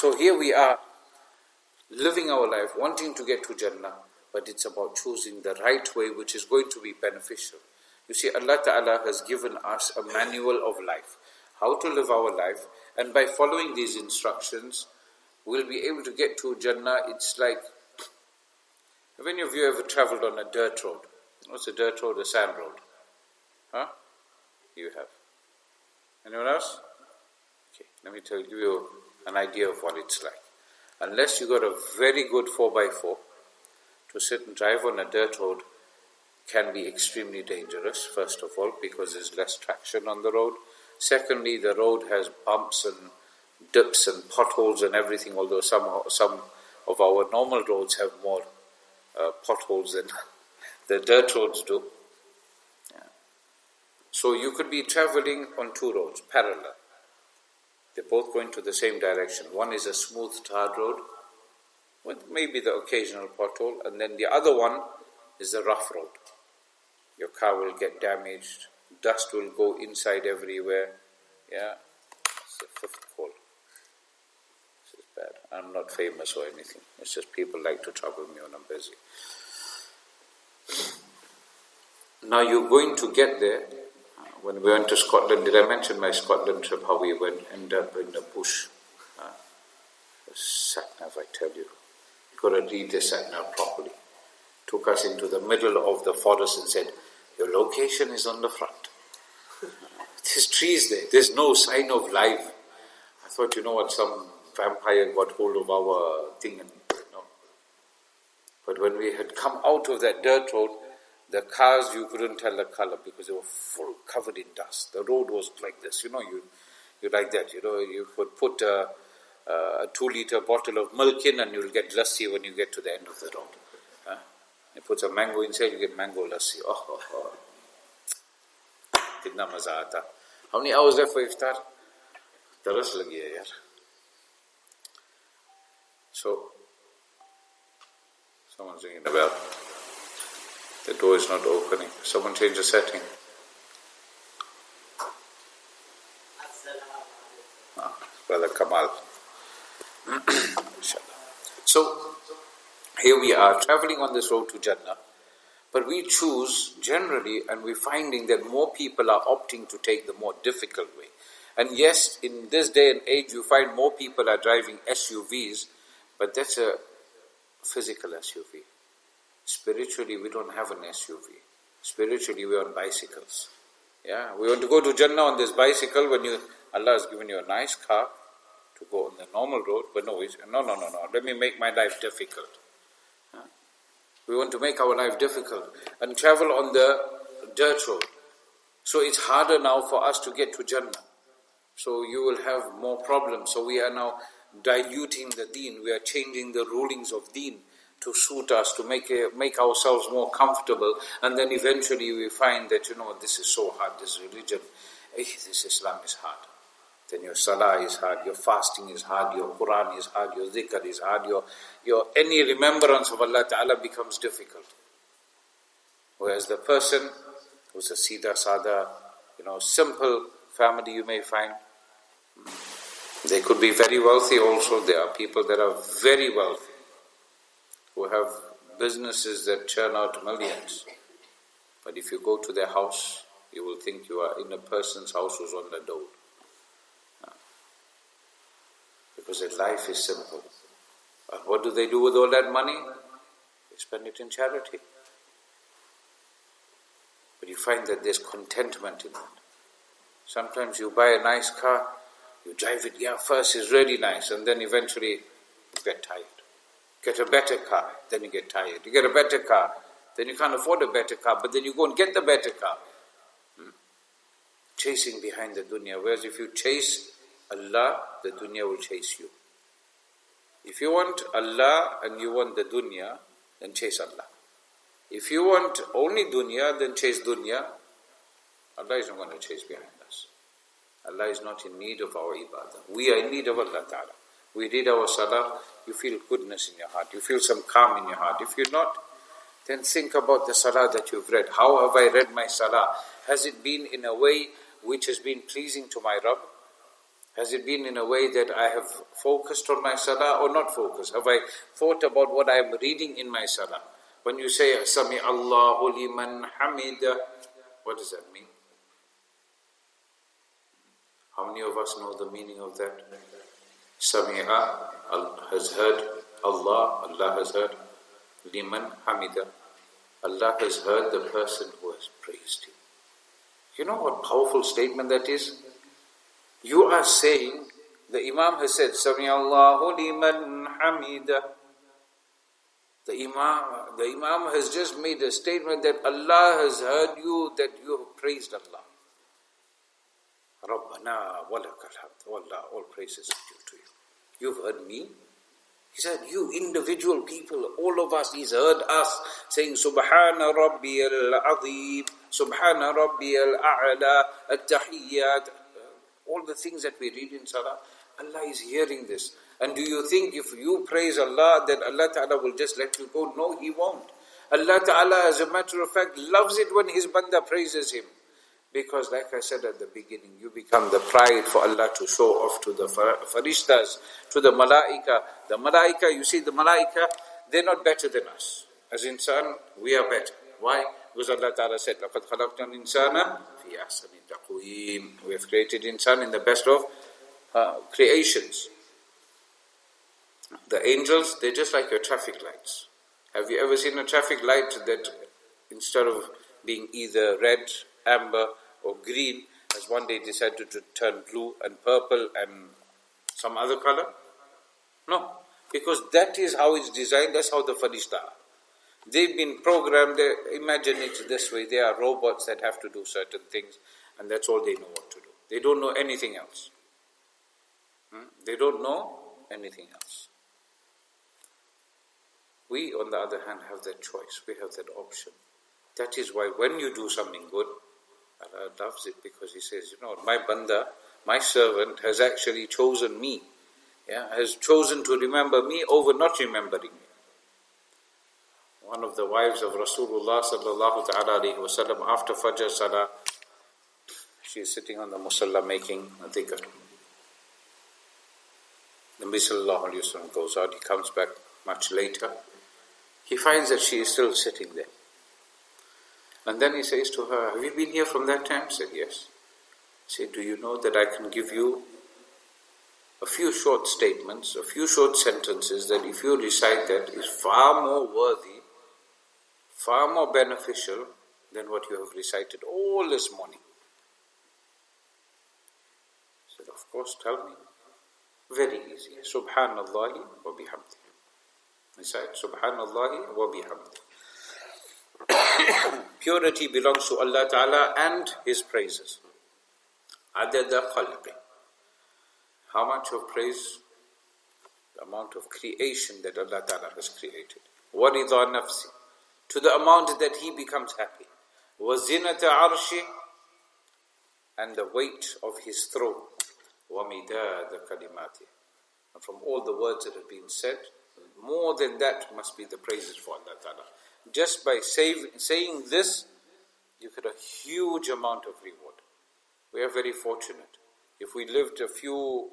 So here we are, living our life, wanting to get to Jannah, but it's about choosing the right way which is going to be beneficial. You see, Allah Ta'ala has given us a manual of life, how to live our life, and by following these instructions, we'll be able to get to Jannah. It's like, have any of you ever traveled on a dirt road? What's a dirt road? A sand road. Huh? You have. Anyone else? Okay, let me give you an idea of what it's like. Unless you got a very good 4x4, to sit and drive on a dirt road can be extremely dangerous, first of all, because there's less traction on the road. Secondly, the road has bumps and dips and potholes and everything, although some of our normal roads have more potholes than the dirt roads do. Yeah. So you could be traveling on two roads, parallel. They're both going to the same direction. One is a smooth tarred road, with maybe the occasional pothole, and then the other one is the rough road. Your car will get damaged, dust will go inside everywhere. Yeah, that's the fifth call. This is bad. I'm not famous or anything. It's just people like to trouble me when I'm busy. Now you're going to get there. When we went to Scotland, did I mention my Scotland trip, how we ended up in the bush? The sat-nav, I tell you. You've got to read the sat-nav properly. Took us into the middle of the forest and said, your location is on the front. There's trees there. There's no sign of life. I thought, you know what, some vampire got hold of our thing. But when we had come out of that dirt road, the cars, you couldn't tell the color because they were full, covered in dust. The road was like this, you like that, you could put a 2-liter bottle of milk in and you'll get lassi when you get to the end of the road. You put some mango inside, you get mango lassi. Kitna maza aata. How many hours left for iftar? Taras lagi hai yaar. So, someone's ringing the bell. The door is not opening. Someone change the setting. Brother Kamal. So, here we are traveling on this road to Jannah. But we choose generally, and we're finding that more people are opting to take the more difficult way. And yes, in this day and age, you find more people are driving SUVs, but that's a physical SUV. Spiritually, we don't have an SUV. Spiritually, we're on bicycles. Yeah, we want to go to Jannah on this bicycle when Allah has given you a nice car to go on the normal road, but no, let me make my life difficult. We want to make our life difficult and travel on the dirt road. So it's harder now for us to get to Jannah. So you will have more problems. So we are now diluting the deen. We are changing the rulings of deen to suit us, to make ourselves more comfortable. And then eventually we find that, this is so hard, this religion, this Islam is hard. Then your salah is hard, your fasting is hard, your Quran is hard, your zikr is hard, your any remembrance of Allah Ta'ala becomes difficult. Whereas the person who's a Sida Sada, simple family you may find, they could be very wealthy also. There are people that are very wealthy, who have businesses that churn out millions. But if you go to their house, you will think you are in a person's house who's on the dole. Because their life is simple. But what do they do with all that money? They spend it in charity. But you find that there's contentment in that. Sometimes you buy a nice car, you drive it, first it's really nice, and then eventually you get tired. Get a better car, then you get tired. You get a better car, then you can't afford a better car, but then you go and get the better car. Chasing behind the dunya. Whereas if you chase Allah, the dunya will chase you. If you want Allah and you want the dunya, then chase Allah. If you want only dunya, then chase dunya. Allah is not going to chase behind us. Allah is not in need of our ibadah. We are in need of Allah Ta'ala. We read our salah, you feel goodness in your heart, you feel some calm in your heart. If you're not, then think about the salah that you've read. How have I read my salah? Has it been in a way which has been pleasing to my Rabb? Has it been in a way that I have focused on my salah or not focused? Have I thought about what I am reading in my salah? When you say, Sami Allahu liman hamida, what does that mean? How many of us know the meaning of that? Sami'a has heard, Allah has heard, liman hamida, Allah has heard the person who has praised him. You know what powerful statement that is? You are saying, the Imam has said, Sami Allahu liman hamida. The Imam has just made a statement that Allah has heard you, that you have praised Allah. Rabbana walakal hamd. Wallah, all praises are due to you. You've heard me. He said, you individual people, all of us, he's heard us saying, Subhana Rabbiyal Azim, Subhana Rabbiyal A'la, At-Tahiyyat, all the things that we read in Salah. Allah is hearing this. And do you think if you praise Allah, that Allah Ta'ala will just let you go? No, He won't. Allah Ta'ala, as a matter of fact, loves it when His banda praises Him. Because like I said at the beginning, you become the pride for Allah to show off to the farishtas, to the malaika. The malaika, you see the malaika, they're not better than us. As insan, we are better. Why? Because Allah Ta'ala said, لَقَدْ خَلَقْنَا الْإِنسَانَ فِي أَحْسَنِ تَقْوِيمٍ. We have created insan in the best of creations. The angels, they're just like your traffic lights. Have you ever seen a traffic light that instead of being either red, amber or green, has one day decided to turn blue and purple and some other color? No, because that is how it's designed, that's how the farishta are. They've been programmed, imagine it this way, they are robots that have to do certain things and that's all they know what to do. They don't know anything else. They don't know anything else. We, on the other hand, have that choice. We have that option. That is why when you do something good, Allah loves it because He says, my banda, my servant has actually chosen me. Has chosen to remember me over not remembering me. One of the wives of Rasulullah sallallahu ta'ala alayhi wa sallam, after Fajr Salah, she is sitting on the musalla making a dhikr. The Nabi sallallahu alayhi wa sallam goes out, he comes back much later. He finds that she is still sitting there. And then he says to her, have you been here from that time? She said, yes. He said, do you know that I can give you a few short statements, a few short sentences that if you recite that is far more worthy, far more beneficial than what you have recited all this morning. He said, of course, tell me. Very easy. Subhanallahi wa bihamdi. Recite Subhanallahi wa bihamdi. Purity belongs to Allah Ta'ala and His praises. Adada khalqi. How much of praise? The amount of creation that Allah Ta'ala has created. Warida nafsi. To the amount that He becomes happy. Wazinata arshi. And the weight of His throne. Wamidada kalimati. And from all the words that have been said, more than that must be the praises for Allah Ta'ala. Just by saying this, you get a huge amount of reward. We are very fortunate. If we lived a few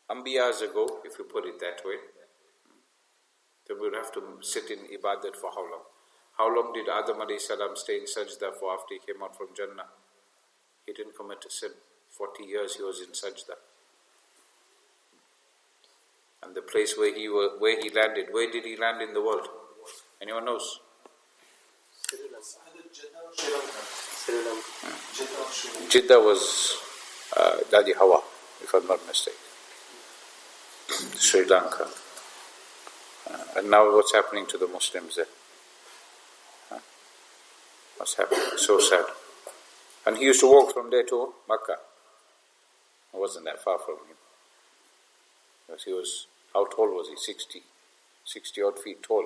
Ambiyas ago, if you put it that way, then we would have to sit in ibadat for how long? How long did Adam alayhi salam stay in sajda for after he came out from Jannah? He didn't commit a sin. 40 years he was in sajda. And the place where he landed, where did he land in the world? Anyone knows? Jeddah was Dadi Hawa, if I'm not mistaken. Sri Lanka. And now what's happening to the Muslims there? What's happening? So sad. And he used to walk from there to Makkah. It wasn't that far from him. Because he was, how tall was he? 60 odd feet tall.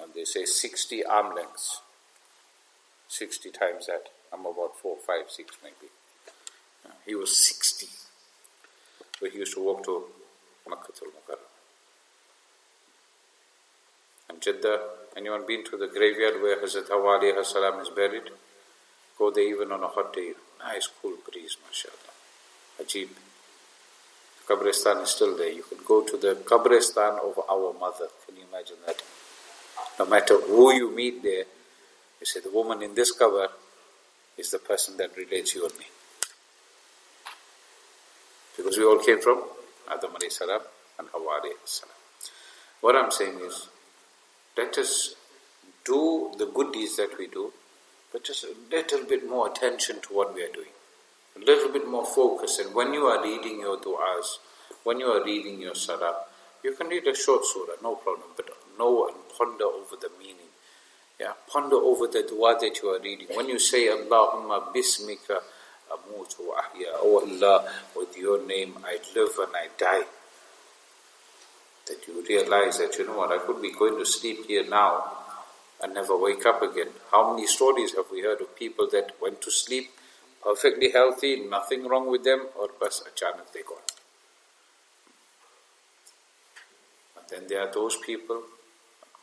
And they say 60 arm lengths. 60 times that. I'm about 4, 5, 6 maybe. He was 60. So he used to walk to Makkah al-Mukarram. And Jeddah, anyone been to the graveyard where Hazrat Hawa alayhi salam is buried? Go there even on a hot day. Nice cool breeze, mashallah. Ajib. Qabristan is still there. You can go to the Qabristan of our mother. Can you imagine that? No matter who you meet there, you say the woman in this cover is the person that relates you and me. Because we all came from Adam alayhi salam and Hawa alayhi salam. What I'm saying is, let us do the good deeds that we do, but just a little bit more attention to what we are doing. A little bit more focus. And when you are reading your du'as, when you are reading your salah, you can read a short surah, no problem, but know and ponder over the meaning. Yeah, ponder over the dua that you are reading. When you say, Allahumma bismika amutu wa ahya, oh Allah, with your name I live and I die. That you realize that, you know what, I could be going to sleep here now and never wake up again. How many stories have we heard of people that went to sleep perfectly healthy, nothing wrong with them, or bas achanak they gone. And then there are those people,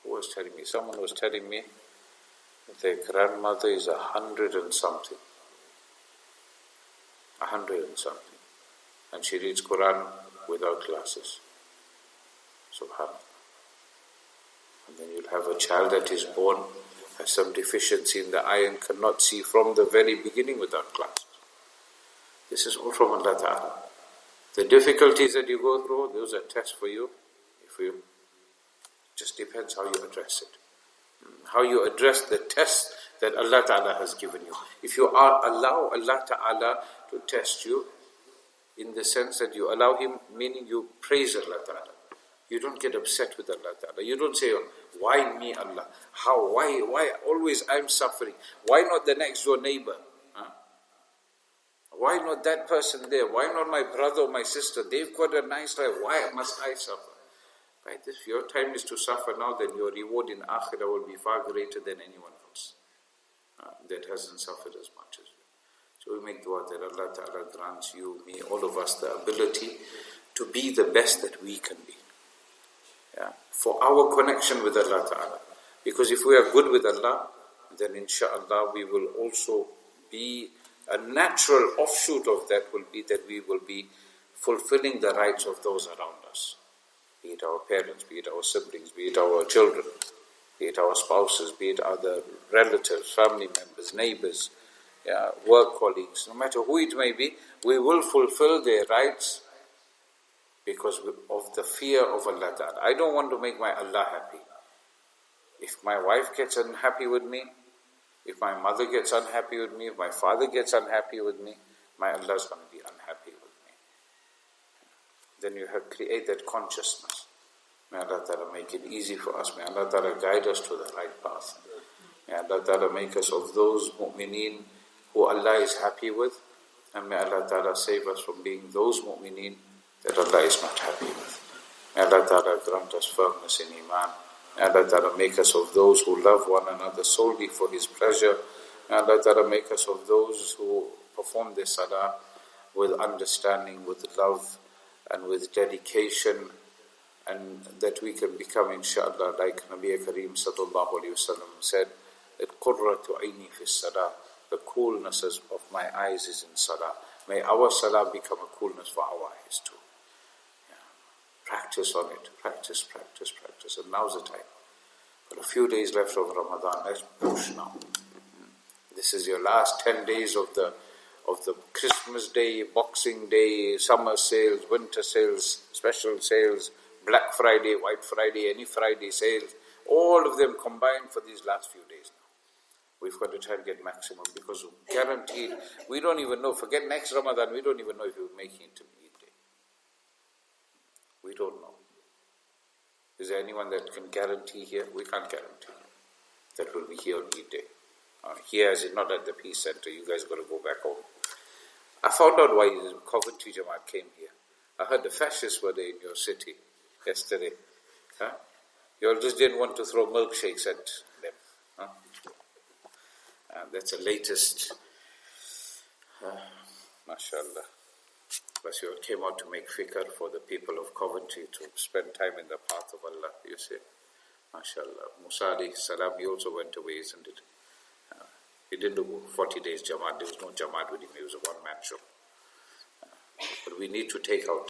who was telling me, someone was telling me that their grandmother is 100 and something. 100 and something. And she reads Quran without glasses. Subhanallah. And then you'll have a child that is born, has some deficiency in the eye and cannot see from the very beginning without glasses. This is all from Allah Ta'ala. The difficulties that you go through, those are tests for you. Just depends how you address it. How you address the test that Allah Ta'ala has given you. If you allow Allah Ta'ala to test you, in the sense that you allow Him, meaning you praise Allah Ta'ala. You don't get upset with Allah Ta'ala. You don't say, why me, Allah? How? Why always I'm suffering? Why not the next door neighbor? Huh? Why not that person there? Why not my brother or my sister? They've got a nice life. Why must I suffer? Right? If your time is to suffer now, then your reward in Akhirah will be far greater than anyone else that hasn't suffered as much as you. So we make dua that Allah Ta'ala grants you, me, all of us the ability to be the best that we can be. Yeah, for our connection with Allah Ta'ala. Because if we are good with Allah, then insha'Allah we will also be, a natural offshoot of that will be that we will be fulfilling the rights of those around us. Be it our parents, be it our siblings, be it our children, be it our spouses, be it other relatives, family members, neighbors, work colleagues, no matter who it may be, we will fulfill their rights because of the fear of Allah Ta'ala. I don't want to make my Allah happy. If my wife gets unhappy with me, if my mother gets unhappy with me, if my father gets unhappy with me, my Allah is going to be unhappy with me. Then you have created that consciousness. May Allah Ta'ala make it easy for us. May Allah Ta'ala guide us to the right path. May Allah Ta'ala make us of those mu'mineen who Allah is happy with. And may Allah Ta'ala save us from being those mu'mineen that Allah is not happy with. May Allah Ta'ala grant us firmness in Iman. May Allah Ta'ala make us of those who love one another solely for His pleasure. May Allah Ta'ala make us of those who perform their salah with understanding, with love and with dedication, and that we can become, inshaAllah, like Nabi Kareem Sallallahu Alaihi Wasallam said, that qurratu aini fi salah, the coolness of my eyes is in salah. May our salah become a coolness for our eyes too. Practice on it. Practice. And now's the time. Got a few days left of Ramadan. Let's push now. This is your last 10 days of the Christmas Day, Boxing Day, summer sales, winter sales, special sales, Black Friday, White Friday, any Friday sales. All of them combined for these last few days now. We've got to try and get maximum because guaranteed, we don't even know, forget next Ramadan, we don't even know if we're making it to Eid Day. We don't know. Is there anyone that can guarantee here? We can't guarantee that we'll be here on Eid Day. Here, as in not at the Peace Center, you guys got to go back home. I found out why the Coventry Jamaat came here. I heard the fascists were there in your city yesterday. Huh? You all just didn't want to throw milkshakes at them. Huh? That's the latest. MashaAllah. But you all came out to make fikr for the people of Coventry to spend time in the path of Allah, you see. MashaAllah. Musa alayhi salam, he also went away, isn't it? He didn't do 40 days Jamaat. There was no Jamaat with him. He was a one-man show. But we need to take our